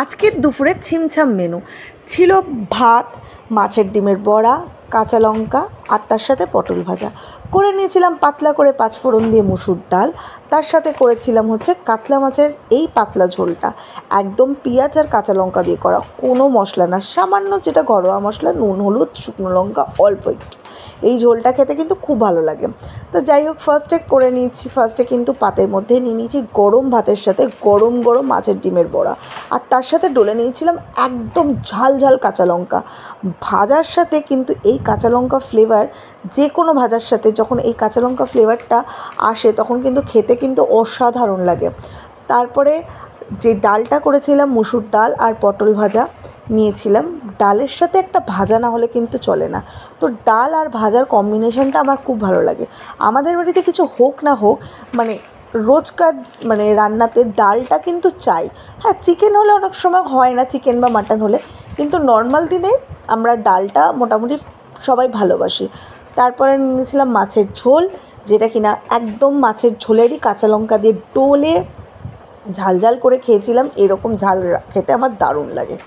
আজকের দুপুরে ছিমছাম মেনু ছিল। ভাত, মাছের ডিমের বড়া, কাঁচা লঙ্কা আর তার সাথে পটল ভাজা। করে নিয়েছিলাম পাতলা করে পাঁচফোড়ন দিয়ে মুসুর ডাল। তার সাথে করেছিলাম কাতলা মাছের এই পাতলা ঝোলটা, একদম পেঁয়াজ আর কাঁচা লঙ্কা দিয়ে করা, কোনো মশলা না, সামান্য যেটা ঘরোয়া মশলা, নুন, হলুদ, শুকনো লঙ্কা অল্প একটু। এই ঝোলটা খেতে কিন্তু খুব ভালো লাগে। তো যাই হোক, ফার্স্টে কিন্তু পাতের মধ্যে নিয়ে নিয়েছি গরম ভাতের সাথে গরম গরম মাছের ডিমের বড়া, আর তার সাথে ডলে নিয়েছিলাম একদম ঝাল ঝাল কাঁচা লঙ্কা। ভাজার সাথে কিন্তু এই কাঁচা লঙ্কা ফ্লেভার, যে কোনো ভাজার সাথে যখন এই কাঁচা লঙ্কা ফ্লেভারটা আসে তখন কিন্তু খেতে কিন্তু অসাধারণ লাগে। তারপরে যে ডালটা করেছিলাম, মুসুর ডাল আর পটল ভাজা নিয়েছিলাম। ডালের সাথে একটা ভাজা না হলে কিন্তু চলে না। তো ডাল আর ভাজার কম্বিনেশনটা আমার খুব ভালো লাগে। আমাদের বাড়িতে কিছু হোক না হোক, রোজকার রান্নাতে ডালটা কিন্তু চাই। হ্যাঁ, চিকেন হলে অনেক সময় হয় না, চিকেন বা মাটন হলে, কিন্তু নর্মাল দিনে আমরা ডালটা মোটামুটি সবাই ভালোবাসি। তারপরে নিয়েছিলাম মাছের ঝোল, যেটা কিনা একদম মাছের ঝোলেরই কাঁচা লঙ্কা দিয়ে ডলে ঝাল ঝাল করে খেয়েছিলাম। এরকম ঝাল খেতে আমার দারুণ লাগে।